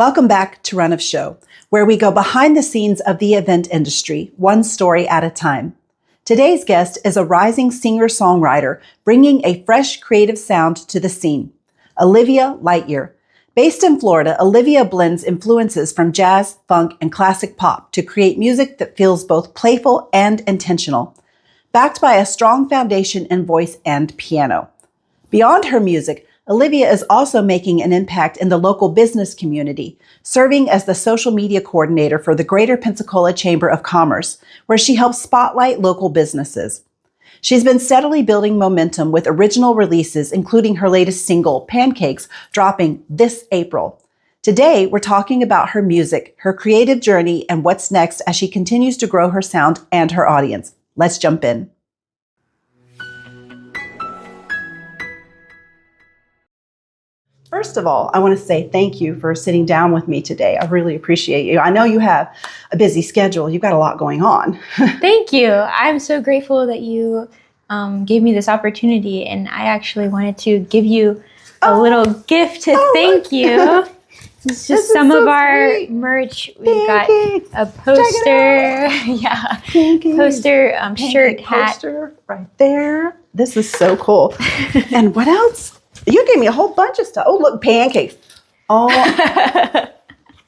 Welcome back to Run of Show, where we go behind the scenes of the event industry, one story at a time. Today's guest is a rising singer-songwriter bringing a fresh creative sound to the scene, Olivia Lightyear. Based in Florida, Olivia blends influences from jazz, funk, and classic pop to create music that feels both playful and intentional, backed by a strong foundation in voice and piano. Beyond her music, Olivia is also making an impact in the local business community, serving as the social media coordinator for the Greater Pensacola Chamber of Commerce, where she helps spotlight local businesses. She's been steadily building momentum with original releases, including her latest single, Pancakes, dropping this April. Today, we're talking about her music, her creative journey, and what's next as she continues to grow her sound and her audience. Let's jump in. First of all, I want to say thank you for sitting down with me today. I really appreciate you. I know you have a busy schedule. You've got a lot going on. Thank you. I'm so grateful that you gave me this opportunity, and I actually wanted to give you a little gift to thank you. It's just some of our merch. We've got a poster, poster, shirt, hat. Poster right there. This is so cool. And what else? You gave me a whole bunch of stuff. Oh, look, pancakes. Oh,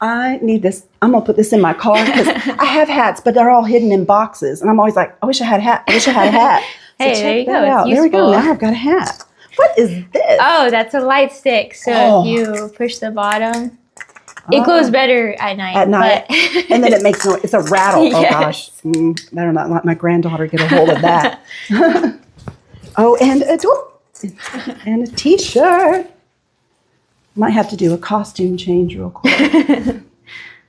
I need this. I'm going to put this in my car because I have hats, but they're all hidden in boxes. And I'm always like, I wish I had a hat. I wish I had a hat. So hey, there you go. There we go. Now I've got a hat. What is this? Oh, that's a light stick. So if you push the bottom, it glows better at night. At night. And then it makes noise. It's a rattle. Yes. Oh, gosh. Better not let my granddaughter get a hold of that. Oh, and and a t-shirt. Might have to do a costume change real quick.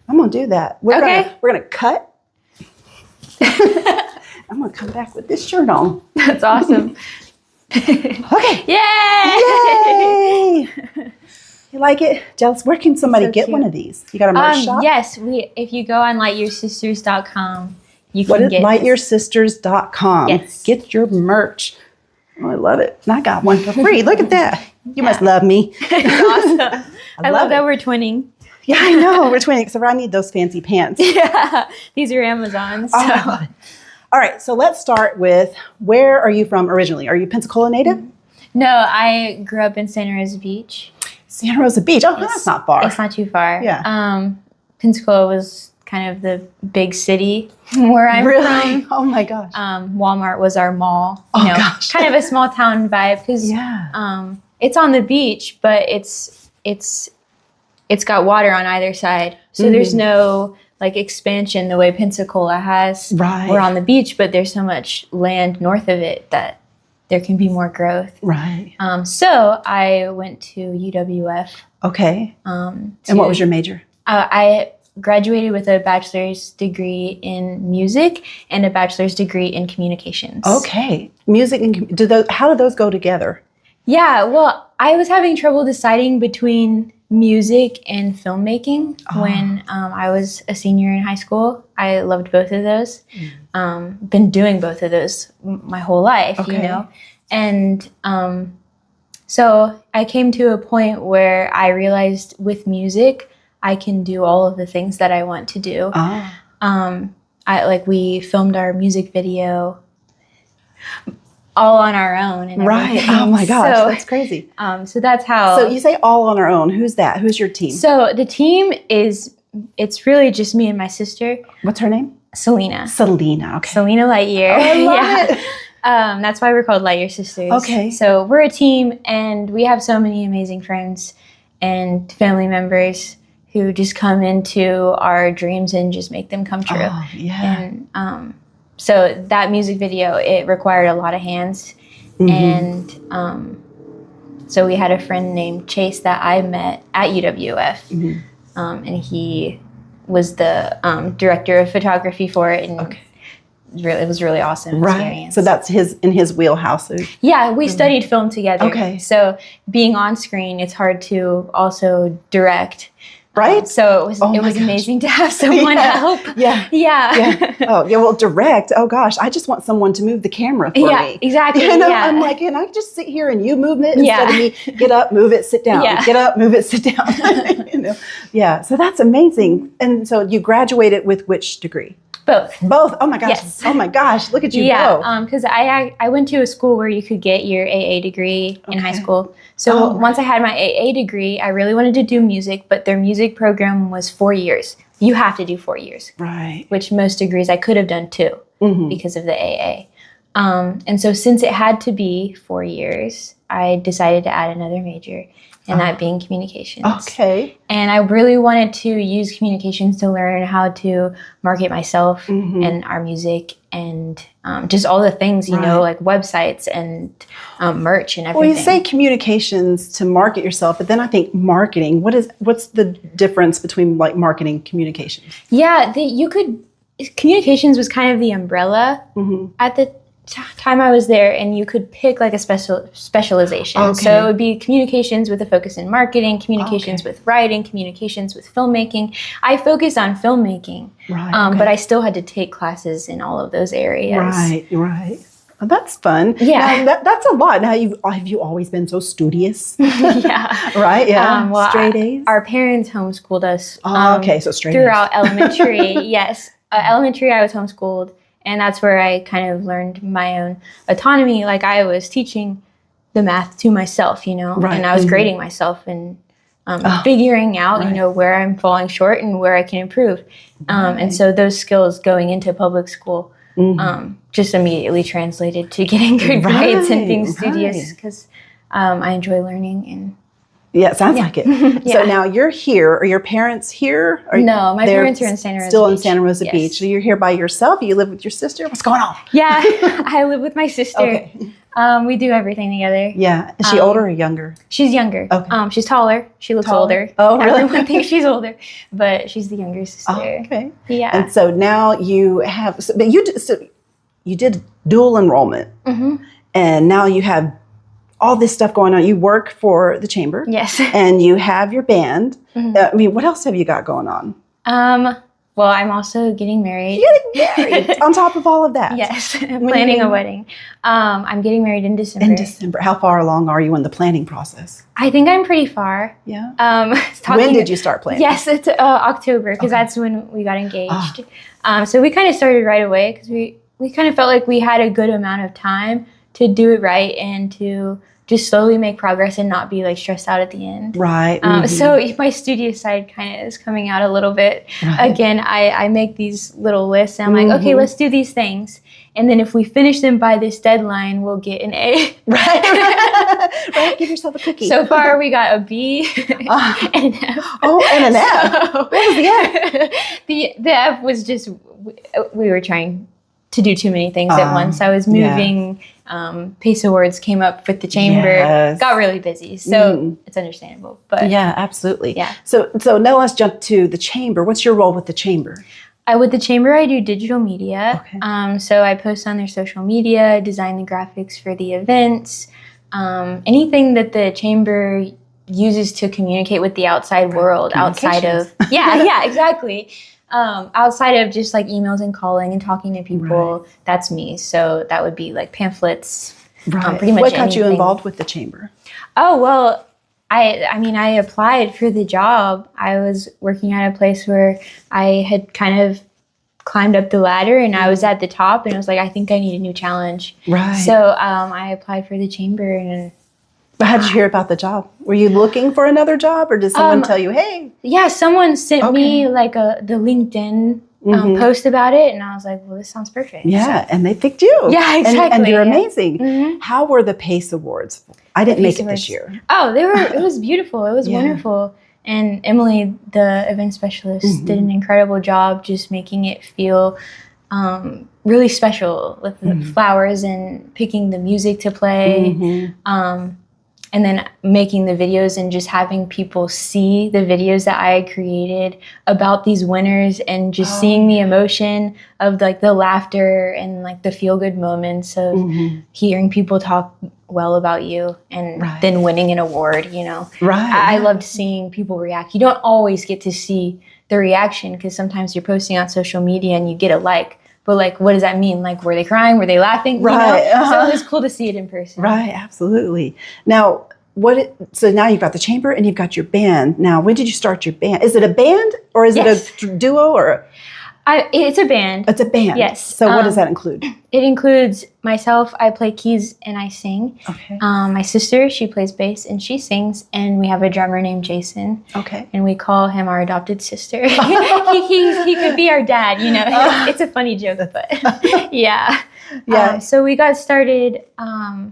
I'm gonna do that. We're gonna cut. I'm gonna come back with this shirt on. That's awesome. Okay. Yay! You like it? Jealous? Where can somebody get one of these? You got a merch shop? Yes, if you go on lightyearsisters.com, you can get it. lightyearsisters.com. Yes. Get your merch. Oh, I love it. And I got one for free. Look at that. You must love me. It's awesome. I love that we're twinning. Yeah, I know. We're twinning, except for I need those fancy pants. Yeah. These are Amazon. So. Oh, all right. So let's start with, where are you from originally? Are you Pensacola native? No, I grew up in Santa Rosa Beach. Santa Rosa Beach. Oh, that's not far. It's not too far. Yeah. Pensacola was kind of the big city where I'm from. Oh my gosh. Walmart was our mall. Gosh. Kind of a small town vibe because it's on the beach, but it's got water on either side. So there's no like expansion the way Pensacola has. Right. We're on the beach, but there's so much land north of it that there can be more growth. Right. So I went to UWF. Okay. And what was your major? I graduated with a bachelor's degree in music and a bachelor's degree in communications. Okay. Music and how do those go together? Yeah, well, I was having trouble deciding between music and filmmaking when I was a senior in high school. I loved both of those. Been doing both of those my whole life, And so I came to a point where I realized with music, I can do all of the things that I want to do. We filmed our music video all on our own. And right. Everything. Oh my gosh, that's crazy. So that's how. So you say all on our own. Who's that? Who's your team? So the team it's really just me and my sister. What's her name? Selena. Selena. Okay. Selena Lightyear. Oh, I love it. That's why we're called Lightyear Sisters. Okay. So we're a team, and we have so many amazing friends and family members who just come into our dreams and just make them come true. Oh, yeah. And so that music video, it required a lot of hands. And so we had a friend named Chase that I met at UWF. And he was the director of photography for it. And it was really awesome experience. So that's in his wheelhouse. Yeah, we studied film together. Okay. So being on screen, it's hard to also direct. Right? So it was amazing to have someone help. Yeah. Oh, yeah. Well, direct. Oh gosh, I just want someone to move the camera for me. Exactly. You know, I'm like, can I just sit here and you move it instead of me get up, move it, sit down, get up, move it, sit down. You know? Yeah. So that's amazing. And so you graduated with which degree? Both. Oh my gosh. Yes. Oh my gosh. Look at you go. Because I went to a school where you could get your AA degree in high school. So once I had my AA degree, I really wanted to do music, but their music program was 4 years. You have to do 4 years. Right. Which most degrees I could have done 2 because of the AA. And so since it had to be 4 years, I decided to add another major, and that being communications. Okay. And I really wanted to use communications to learn how to market myself and our music and just all the things, you know, like websites and merch and everything. Well, you say communications to market yourself, but then I think marketing. What's the difference between like marketing and communications? Yeah, communications was kind of the umbrella at the time I was there, and you could pick like a specialization. Okay. So it would be communications with a focus in marketing, communications with writing, communications with filmmaking. I focused on filmmaking, but I still had to take classes in all of those areas. Right. Oh, that's fun. Yeah. Now, that's a lot. Now, have you always been so studious? Yeah. Right? Yeah. Well, straight A's? Our parents homeschooled us. Okay, so straight throughout A's. Elementary. Yes. Elementary, I was homeschooled. And that's where I kind of learned my own autonomy. Like I was teaching the math to myself, you know, and I was grading myself and figuring out, you know, where I'm falling short and where I can improve. And so those skills going into public school just immediately translated to getting good grades and being studious because I enjoy learning. And yeah, it sounds like it. So now you're here. Are your parents here? No, my parents are in Santa Rosa Still Beach. In Santa Rosa Beach. So you're here by yourself? You live with your sister? What's going on? Yeah, I live with my sister. Okay. We do everything together. Yeah. Is she older or younger? She's younger. Okay. She's taller. She looks older. Oh, really? Everyone thinks she's older, but she's the younger sister. Oh, okay. Yeah. And so now you have, but you did dual enrollment, and now you have all this stuff going on. You work for the chamber. Yes. And you have your band. I mean, what else have you got going on? Well, I'm also getting married. Getting married on top of all of that. Yes. Planning a wedding. I'm getting married in December. In December. How far along are you in the planning process? I think I'm pretty far. Yeah. When did you start planning? Yes, it's October because that's when we got engaged. So we kind of started right away because we kind of felt like we had a good amount of time to do it right and to just slowly make progress and not be like stressed out at the end. Right. So my studious side kind of is coming out a little bit. Right. Again, I make these little lists and I'm like, okay, let's do these things. And then if we finish them by this deadline, we'll get an A. Right. Give yourself a cookie. So far, we got a B and an F. Oh, and an F. What was the F? The F was just, we were trying to do too many things at once. I was moving. Pace Awards came up with the chamber, got really busy. So it's understandable. But yeah, absolutely. Yeah. So now let's jump to the chamber. What's your role with the chamber? With the chamber, I do digital media. Okay. So I post on their social media, design the graphics for the events, anything that the chamber uses to communicate with the outside world outside of, exactly. Outside of just like emails and calling and talking to people, that's me. So that would be like pamphlets, pretty much What got anything. you involved with the chamber? Oh, well, I mean, I applied for the job. I was working at a place where I had kind of climbed up the ladder and I was at the top and I was like, I think I need a new challenge. Right. So I applied for the chamber. And But how did you hear about the job? Were you looking for another job or did someone tell you, hey? Yeah, someone sent me like the LinkedIn post about it and I was like, well, this sounds perfect. Yeah, and they picked you. Yeah, exactly. And you're amazing. How were the PACE Awards? I didn't make it this year. Oh, it was beautiful. It was wonderful. And Emily, the event specialist, did an incredible job just making it feel really special with the flowers and picking the music to play. and then making the videos and just having people see the videos that I had created about these winners, and just seeing the emotion of like the laughter and like the feel good moments of hearing people talk well about you and then winning an award, you know. I loved seeing people react. You don't always get to see the reaction, because sometimes you're posting on social media and you get a like, but like, what does that mean? Like, were they crying? Were they laughing? Right. You know? So it was cool to see it in person. Right. Absolutely. Now, so now you've got the chamber and you've got your band. Now, when did you start your band? Is it a band or is it a duo or? It's a band. It's a band. Yes. So what does that include? It includes myself. I play keys and I sing. Okay. My sister, she plays bass and she sings. And we have a drummer named Jason. Okay. And we call him our adopted sister. he could be our dad, you know. It's a funny joke, but yeah. Yeah. So we got started, oh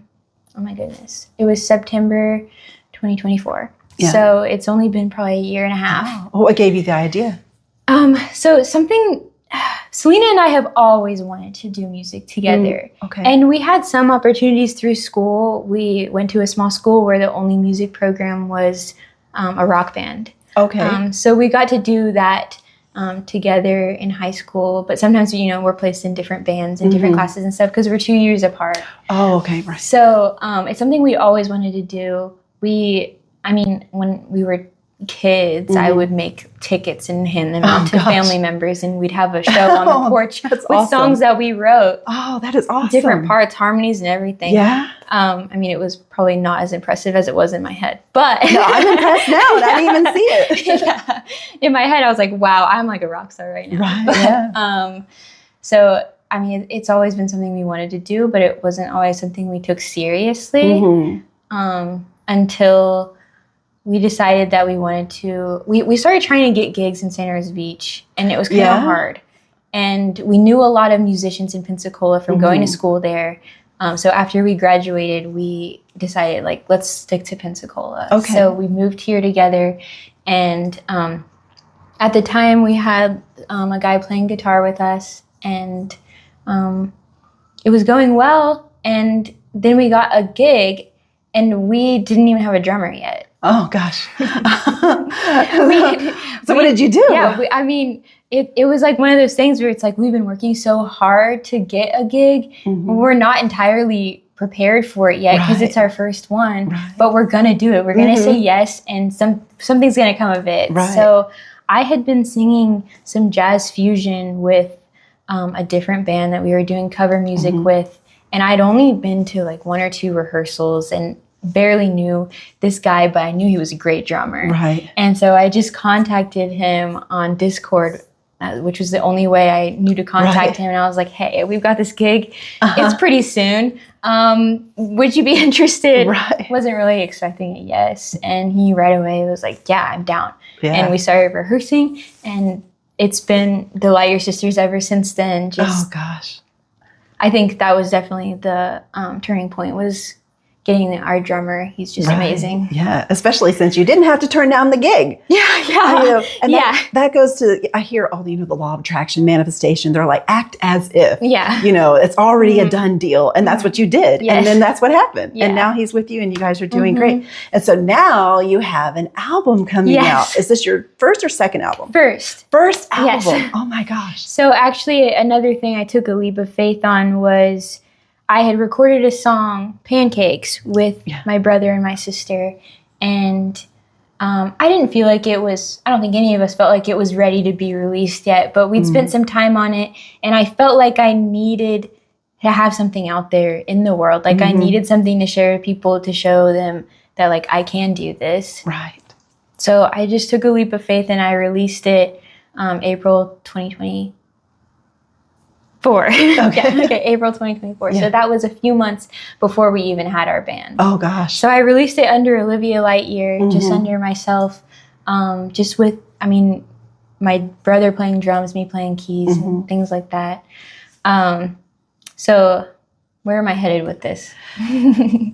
my goodness. It was September 2024. Yeah. So it's only been probably a year and a half. Oh, what gave you the idea? So Selena and I have always wanted to do music together. Okay. And we had some opportunities through school. We went to a small school where the only music program was a rock band. Okay. So we got to do that together in high school. But sometimes, you know, we're placed in different bands and different classes and stuff because we're 2 years apart. Oh, okay. Right. So it's something we always wanted to do. When we were kids, I would make tickets and hand them out to family members, and we'd have a show on the porch with songs that we wrote. Oh, that is awesome. Different parts, harmonies, and everything. Yeah. It was probably not as impressive as it was in my head, but no, I'm impressed now, and I didn't even see it. Yeah. In my head, I was like, "Wow, I'm like a rock star right now." Right. But, yeah. It's always been something we wanted to do, but it wasn't always something we took seriously until we decided that we wanted to. We started trying to get gigs in Santa Rosa Beach, and it was kind of hard. And we knew a lot of musicians in Pensacola from going to school there. So after we graduated, we decided, like, let's stick to Pensacola. Okay. So we moved here together, and at the time we had a guy playing guitar with us, and it was going well. And then we got a gig, and we didn't even have a drummer yet. Oh, gosh. So what did you do? Yeah, it was like one of those things where it's like, we've been working so hard to get a gig. We're not entirely prepared for it yet because it's our first one, but we're going to do it. We're going to say yes, and something's going to come of it. Right. So I had been singing some jazz fusion with a different band that we were doing cover music with, and I'd only been to like 1 or 2 rehearsals and barely knew this guy, but I knew he was a great drummer. Right. And so I just contacted him on Discord, which was the only way I knew to contact him. And I was like, "Hey, we've got this gig. It's pretty soon. Would you be interested?" Right. Wasn't really expecting a yes. And he right away was like, "Yeah, I'm down." Yeah. And we started rehearsing, and it's been the Lightyear Sisters ever since then. Oh, gosh. I think that was definitely the turning point, was getting our drummer. He's just amazing. Yeah, especially since you didn't have to turn down the gig. Yeah. That goes to, I hear all the law of attraction, manifestation. They're like, act as if. Yeah. It's already a done deal. And that's what you did. Yes. And then that's what happened. Yeah. And now he's with you and you guys are doing great. And so now you have an album coming out. Is this your first or second album? First album. Yes. Oh my gosh. So actually, another thing I took a leap of faith on was I had recorded a song, Pancakes, with my brother and my sister. And I didn't feel like it was, I don't think any of us felt like it was ready to be released yet, but we'd spent some time on it. And I felt like I needed to have something out there in the world. Like I needed something to share with people, to show them that like I can do this. Right. So I just took a leap of faith and I released it April 2024. April 2024. Yeah. So that was a few months before we even had our band. Oh, gosh. So I released it under Olivia Lightyear, just under myself, just with, my brother playing drums, me playing keys, and things like that. So where am I headed with this? I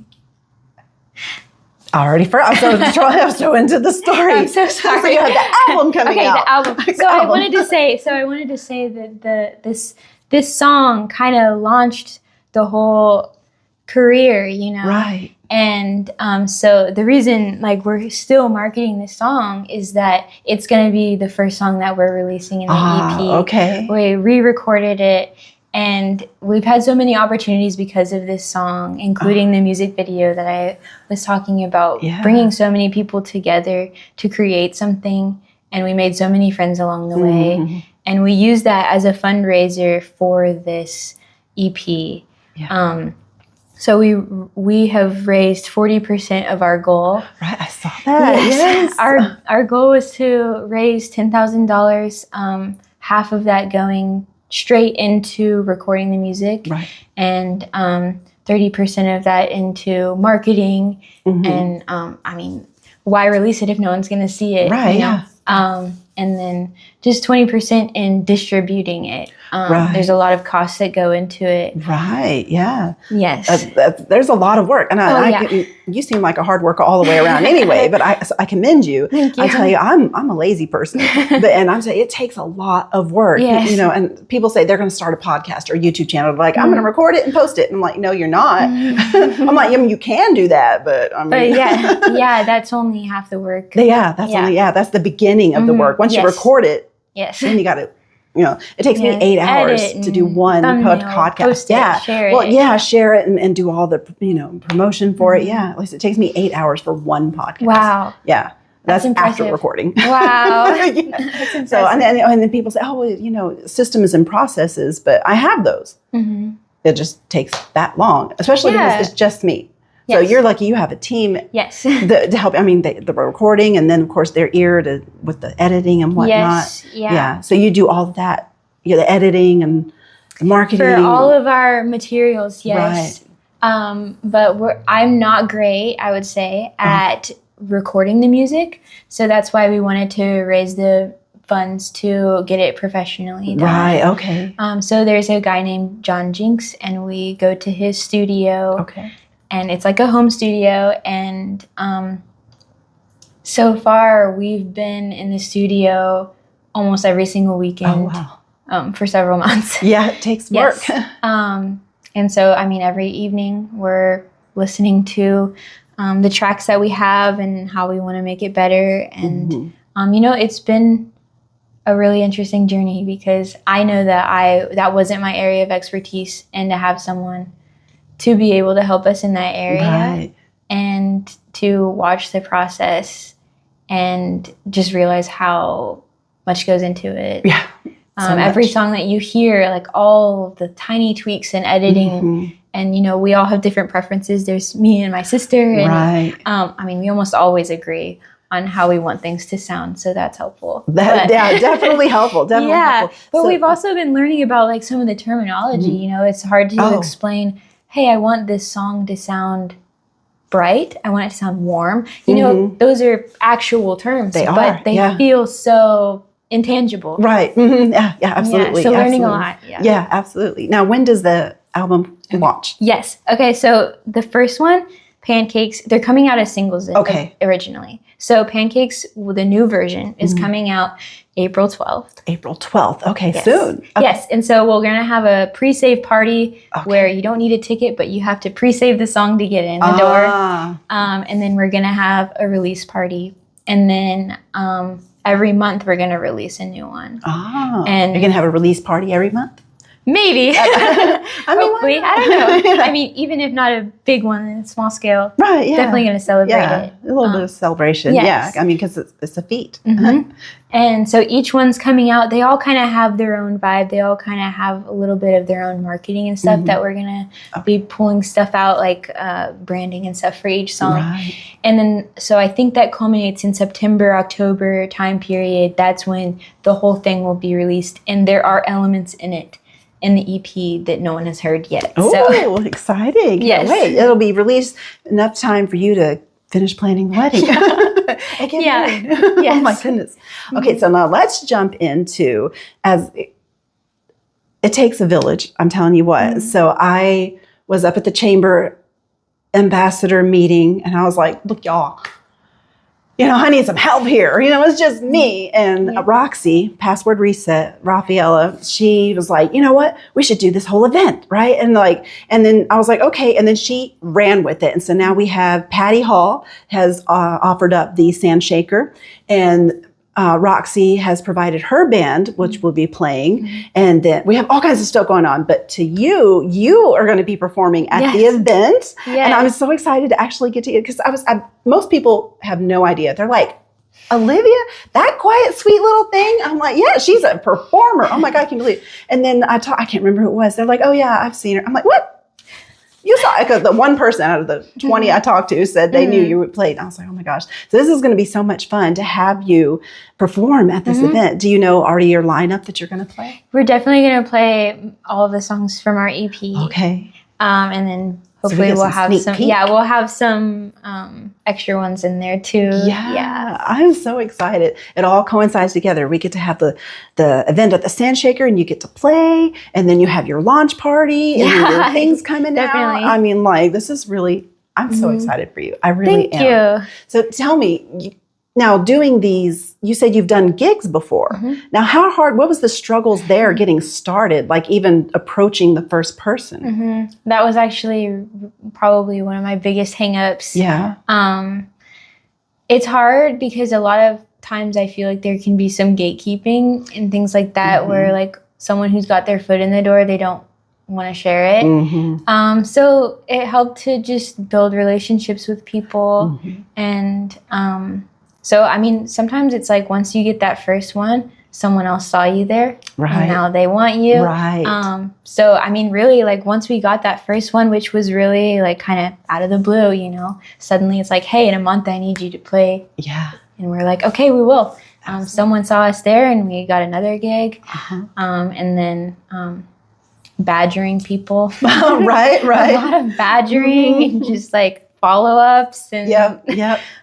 already forgot. I'm so into the story. I'm so sorry. So you had the album coming out. The album. I wanted to say that this song kind of launched the whole career, Right. And so the reason like we're still marketing this song is that it's going to be the first song that we're releasing in the EP. Okay. We re-recorded it, and we've had so many opportunities because of this song, including the music video that I was talking about, bringing so many people together to create something. And we made so many friends along the way. And we used that as a fundraiser for this EP. Yeah. So we have raised 40% of our goal. Right, I saw that. Yes. Our goal was to raise $10,000. Half of that going straight into recording the music, and 30% of that into marketing. And I mean, why release it if no one's going to see it? Right. You know? And then just 20% in distributing it. There's a lot of costs that go into it. Right. Yeah. Yes. There's a lot of work, and you seem like a hard worker all the way around anyway. But I commend you. Thank you. I tell you, I'm a lazy person, and I'm saying it takes a lot of work. Yes. You know, and people say they're going to start a podcast or a YouTube channel. Like I'm going to record it and post it. And I'm like, no, you're not. I'm like, I mean, you can do that, but I mean, but that's only half the work. That's the beginning of the work. Once you record it, then you got to. You know, it takes me 8 hours to do one podcast. Share it and do all the promotion for it. Yeah, at least it takes me 8 hours for one podcast. Wow. Yeah, that's after recording. Wow. So and then people say, oh, well, systems and processes, but I have those. It just takes that long, especially because it's just me. So you're lucky you have a team to help. I mean, the recording, and then, of course, their ear with the editing and whatnot. So you do all of that, the editing and the marketing. For all of our materials, yes. Right. But I'm not great, I would say, at recording the music. So that's why we wanted to raise the funds to get it professionally done. Right, okay. So there's a guy named John Jinks, and we go to his studio. Okay. And it's like a home studio, and so far we've been in the studio almost every single weekend for several months. Yeah, it takes work. And so, I mean, every evening we're listening to the tracks that we have and how we want to make it better. And, it's been a really interesting journey because I know that wasn't my area of expertise, and to have someone to be able to help us in that area and to watch the process and just realize how much goes into it. Yeah. Every song that you hear, like all the tiny tweaks and editing, and we all have different preferences. There's me and my sister, and I mean, we almost always agree on how we want things to sound, so that's helpful. Definitely helpful. Definitely helpful. But we've also been learning about like some of the terminology. It's hard to explain. Hey, I want this song to sound bright. I want it to sound warm. Those are actual terms, but they feel so intangible. Right. Yeah, absolutely. So learning a lot. Yeah, absolutely. Now, when does the album launch? Yes. Okay, so the first one, Pancakes, they're coming out as singles originally. So Pancakes, the new version, is coming out April 12th. April 12th. Okay, soon. Okay. Yes, and so we're going to have a pre-save party where you don't need a ticket, but you have to pre-save the song to get in the door. And then we're going to have a release party. And then every month we're going to release a new one. And you're going to have a release party every month? Maybe. Hopefully. I don't know. I mean, even if not a big one, in small scale, definitely going to celebrate it. A little bit of celebration. Yes. Yeah, I mean, because it's a feat. And so each one's coming out. They all kind of have their own vibe. They all kind of have a little bit of their own marketing and stuff that we're going to be pulling stuff out, like branding and stuff for each song. Right. And then, so I think that culminates in September, October time period. That's when the whole thing will be released. And there are elements in it, in the EP, that no one has heard yet. Oh, exciting. Yes. Wait, it'll be released enough time for you to finish planning the wedding. Yes. Oh my goodness. Okay, so now let's jump into, as it takes a village, I'm telling you what. So I was up at the chamber ambassador meeting, and I was like, look, y'all, I need some help here. It's just me. And Roxy, Password Reset, Rafaela, she was like, you know what? We should do this whole event, right? And then I was like, okay. And then she ran with it. And so now we have Patty Hall has offered up the Sand Shaker, and Roxy has provided her band, which will be playing. And then we have all kinds of stuff going on. But to you are going to be performing at the event. Yes. And I'm so excited to actually get to it, because most people have no idea. They're like, Olivia, that quiet, sweet little thing? I'm like, yeah, she's a performer. Oh my God, I can't believe it. And then I can't remember who it was. They're like, oh yeah, I've seen her. I'm like, what? You saw it? Because the one person out of the 20 I talked to said they knew you played. And I was like, oh my gosh. So this is going to be so much fun to have you perform at this event. Do you know already your lineup that you're going to play? We're definitely going to play all of the songs from our EP. Okay. And then hopefully we'll have some. Peek. Yeah, we'll have some extra ones in there too. Yeah, I'm so excited. It all coincides together. We get to have the event at the Sand Shaker, and you get to play, and then you have your launch party, and your things coming out. I mean, this is really. I'm so excited for you. I really am. Thank you. So tell me. Now, doing these, you said you've done gigs before. Now, what was the struggles there getting started, like even approaching the first person? That was actually probably one of my biggest hangups. Yeah. It's hard because a lot of times I feel like there can be some gatekeeping and things like that where like someone who's got their foot in the door, they don't want to share it. So it helped to just build relationships with people and so, I mean, sometimes it's like once you get that first one, someone else saw you there. Right. And now they want you. Right. So, I mean, really, like once we got that first one, which was really like kind of out of the blue, suddenly it's like, hey, in a month I need you to play. Yeah. And we're like, okay, we will. Someone saw us there and we got another gig. And then badgering people. Right. A lot of badgering and just like follow-ups and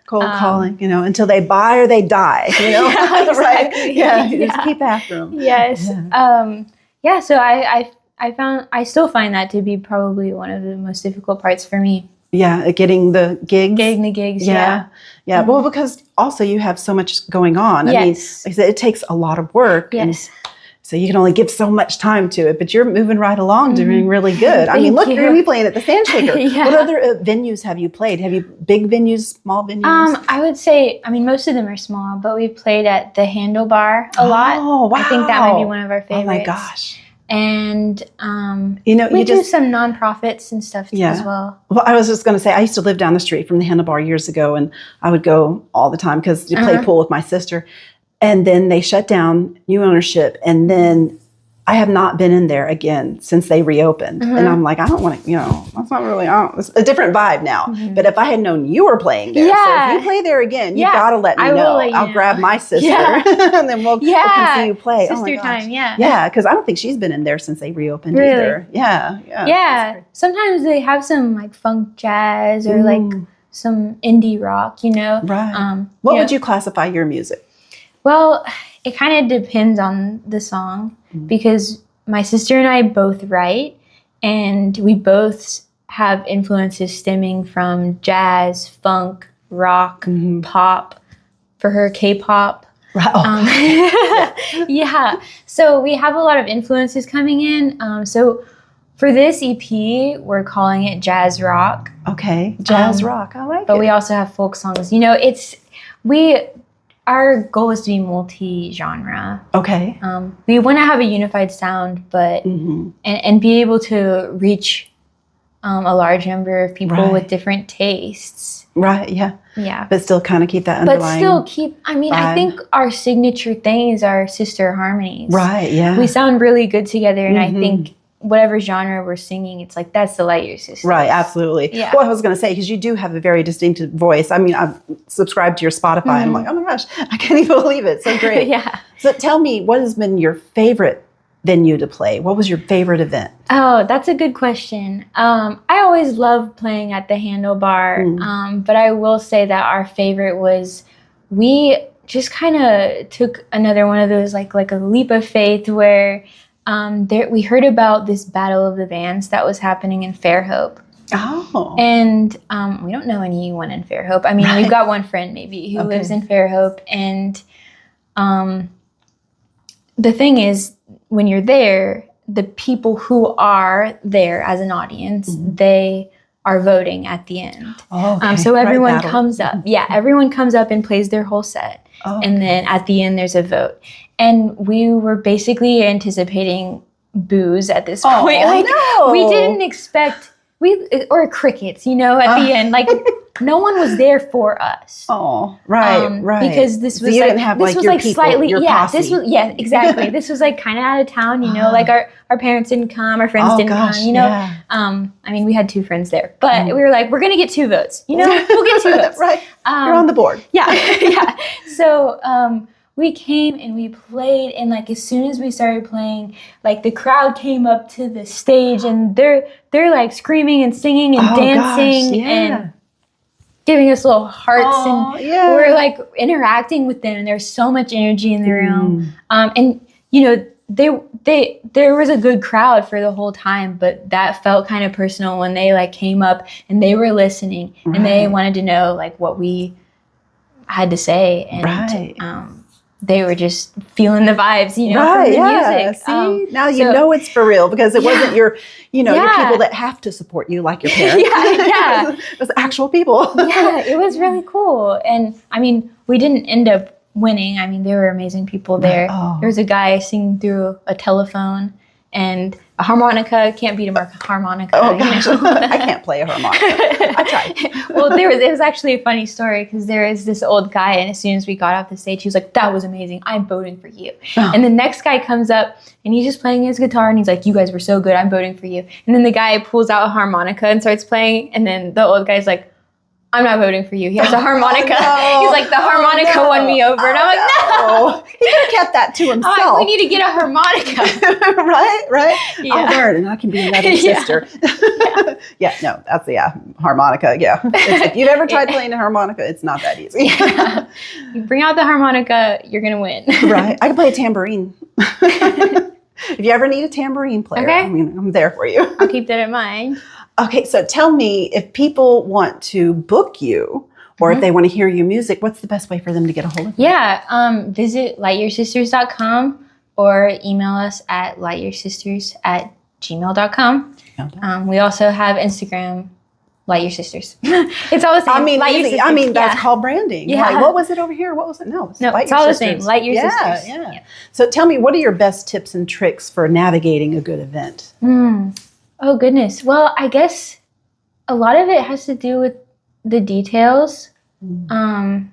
cold calling, until they buy or they die, Exactly. Right? Yeah, you just keep after them. Yes. So I still find that to be probably one of the most difficult parts for me. Yeah, getting the gigs. Getting the gigs, yeah. Well, because also you have so much going on. I mean, like I said, it takes a lot of work. Yes. So you can only give so much time to it, but you're moving right along, doing really good. I mean, look, you're going to be playing at the Sand Shaker. What other venues have you played? Have you big venues, small venues? I would say, most of them are small, but we've played at the Handlebar a lot. Oh, wow. I think that might be one of our favorites. Oh my gosh. And we do some nonprofits and stuff as well. Well, I was just going to say, I used to live down the street from the Handlebar years ago, and I would go all the time because you play pool with my sister. And then they shut down, new ownership. And then I have not been in there again since they reopened. And I'm like, I don't want to, that's not really, it's a different vibe now. But if I had known you were playing there, so if you play there again, you got to let me know. I'll grab my sister and then we'll come see you play. Sister time, Yeah, because I don't think she's been in there since they reopened either. Yeah. Sometimes they have some like funk jazz or like some indie rock, Right. What would you classify your music? Well, it kind of depends on the song because my sister and I both write, and we both have influences stemming from jazz, funk, rock, pop, for her K-pop. So we have a lot of influences coming in. So for this EP, we're calling it jazz rock. Okay, jazz rock. I like it. But we also have folk songs. Our goal is to be multi-genre. Okay. We want to have a unified sound, but and be able to reach a large number of people with different tastes. Right. Yeah. Yeah. But still kind of keep that underlying. But still keep. I think our signature thing is our sister harmonies. Right. Yeah. We sound really good together, and I think whatever genre we're singing, it's like, that's the Lightyear sisters. Right, absolutely. Yeah. Well, I was going to say, because you do have a very distinctive voice. I mean, I've subscribed to your Spotify, and I'm like, oh my gosh, I can't even believe it. So great. So tell me, what has been your favorite venue to play? What was your favorite event? Oh, that's a good question. I always love playing at the Handlebar, but I will say that our favorite was, we just kind of took another one of those, like a leap of faith where we heard about this battle of the bands that was happening in Fairhope. Oh. And we don't know anyone in Fairhope. I mean, we've got one friend maybe who lives in Fairhope. And the thing is, when you're there, the people who are there as an audience, they are voting at the end. Oh, okay. So everyone comes up. Yeah, everyone comes up and plays their whole set. Oh, and then at the end, there's a vote. And we were basically anticipating boos at this point. Like, we didn't expect... or crickets, at the end. Like, no one was there for us. Oh, right. Because this was you didn't have this was your like people, slightly, your posse. Exactly. This was like kind of out of town, like our parents didn't come, our friends didn't come, I mean, we had 2 friends there, but we were like, we're going to get 2 votes, we'll get 2 votes. Right. You're on the board. Yeah. So, we came and we played, and like as soon as we started playing, like the crowd came up to the stage and they're like screaming and singing and dancing and giving us little hearts, and we're like interacting with them, and there's so much energy in the room. And there was a good crowd for the whole time, but that felt kind of personal when they like came up and they were listening and they wanted to know like what we had to say, and they were just feeling the vibes, from the music. See, now you know it's for real, because it wasn't your people that have to support you like your parents. It was actual people. It was really cool. And I mean, we didn't end up winning. I mean, there were amazing people there. There was a guy singing through a telephone, and a harmonica. Can't beat a harmonica. Oh gosh, I can't play a harmonica. I tried. Well, it was actually a funny story, because there is this old guy, and as soon as we got off the stage, he was like, "That was amazing. I'm voting for you." And the next guy comes up, and he's just playing his guitar, and he's like, "You guys were so good. I'm voting for you." And then the guy pulls out a harmonica and starts playing, and then the old guy's like, "I'm not voting for you." He has a harmonica. He's like, "The harmonica won me over." And I'm like, "No." He could have kept that to himself. I'm like, we need to get a harmonica. Right? Yeah. I'll learn, and I can be another sister. That's harmonica. Yeah. If you've ever tried playing a harmonica, it's not that easy. You bring out the harmonica, you're going to win. Right. I can play a tambourine. If you ever need a tambourine player, I'm there for you. I'll keep that in mind. Okay, so tell me, if people want to book you, or if they want to hear your music, what's the best way for them to get a hold of you? Yeah, visit lightyearsisters.com or email us at lightyearsisters@gmail.com. We also have Instagram, Lightyear Sisters. It's all the same. I mean, Lightyear Sisters. That's called branding. Yeah. Like, what was it over here? What was it? No, it's all the same. Lightyear Sisters. Yeah. So tell me, what are your best tips and tricks for navigating a good event? Oh, goodness. Well, I guess a lot of it has to do with the details. I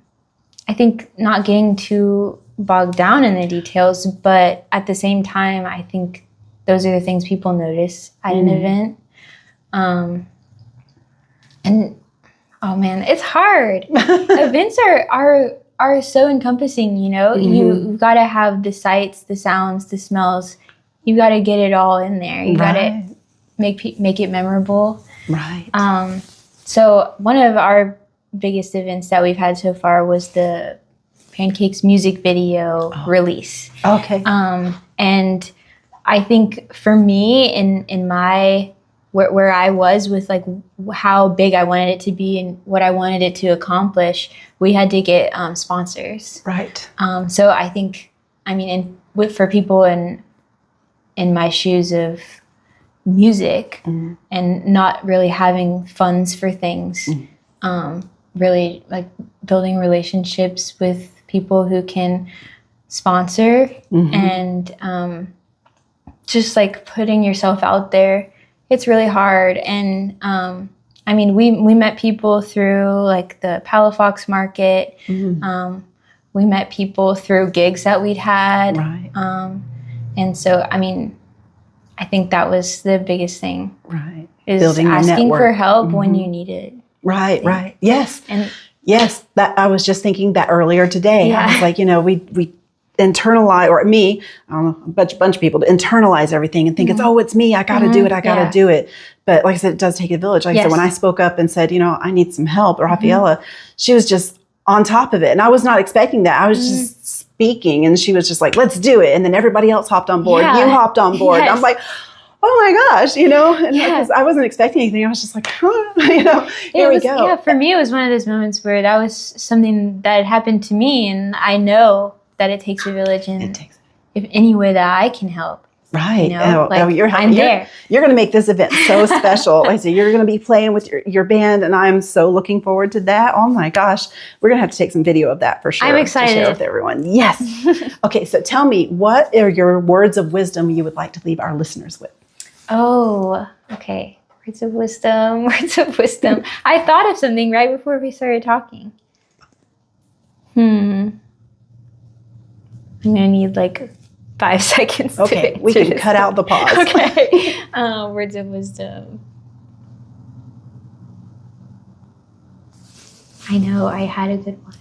think not getting too bogged down in the details, but at the same time, I think those are the things people notice at an event. And oh man, it's hard. Events are so encompassing, You've got to have the sights, the sounds, the smells. You got to get it all in there. You got to make it memorable. Right. So one of our biggest events that we've had so far was the Pancakes music video release. Okay. And I think for me, in my where I was with like how big I wanted it to be and what I wanted it to accomplish, we had to get sponsors. Right. So I think, for people in my shoes of music and not really having funds for things, really like building relationships with people who can sponsor and just like putting yourself out there. It's really hard. And we met people through like the Palafox market. We met people through gigs that we'd had. Right. And so, I think that was the biggest thing. Right. Is building asking for help when you need it. Right. Yes. And yes, that I was just thinking that earlier today. Yeah. I was like, we internalize, or me, I don't know, a bunch of people to internalize everything and think it's me. I got to do it. I got to do it. But like I said, it does take a village. Like I said, when I spoke up and said, I need some help, Rafaela, she was just on top of it. And I was not expecting that. I was just speaking, and she was just like, let's do it. And then everybody else hopped on board. You hopped on board. Yes. I'm like, oh my gosh, you know, and because I wasn't expecting anything. I was just like, you know, here we go. Yeah, for me, it was one of those moments where that was something that had happened to me. And I know that it takes a village, and if any way that I can help. Right. You know, I'm there. You're going to make this event so special. Like I said, you're going to be playing with your band, and I'm so looking forward to that. Oh my gosh. We're going to have to take some video of that for sure. I'm excited. To share with everyone. Yes. Okay. So tell me, what are your words of wisdom you would like to leave our listeners with? Oh, okay. Words of wisdom. Words of wisdom. I thought of something right before we started talking. I'm going to need like 5 seconds. Okay, we can cut out the pause. Okay. Words of wisdom. I know, I had a good one.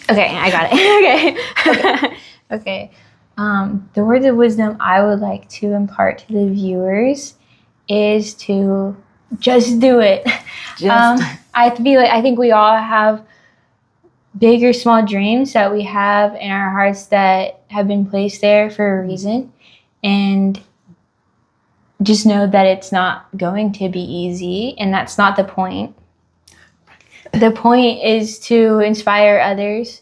Okay, I got it. Okay. The words of wisdom I would like to impart to the viewers is to just do it. I think we all have big or small dreams that we have in our hearts that have been placed there for a reason, and just know that it's not going to be easy, and that's not the point. The point is to inspire others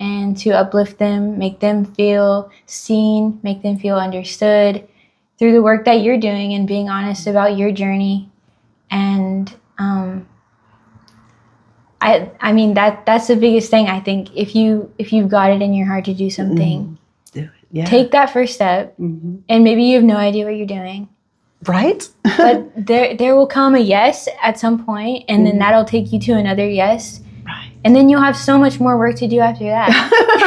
and to uplift them, make them feel seen, make them feel understood through the work that you're doing and being honest about your journey. And I mean that's the biggest thing. I think if you've got it in your heart to do something, do it. Yeah. Take that first step. And maybe you have no idea what you're doing. Right. But there will come a yes at some point, and then that'll take you to another yes. Right. And then you'll have so much more work to do after that.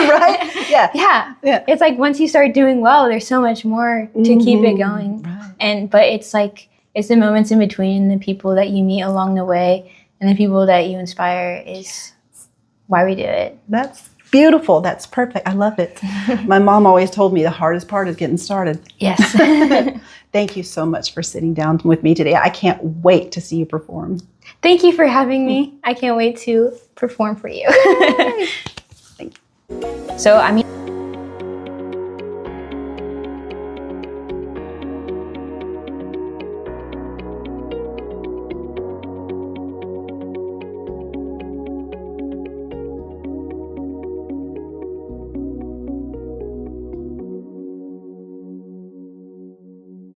Right? Yeah. It's like once you start doing well, there's so much more to keep it going. Right. But it's like it's the moments in between, the people that you meet along the way, and the people that you inspire is why we do it. That's beautiful. That's perfect. I love it. My mom always told me the hardest part is getting started. Yes. Thank you so much for sitting down with me today. I can't wait to see you perform. Thank you for having me. I can't wait to perform for you. Thank you. So,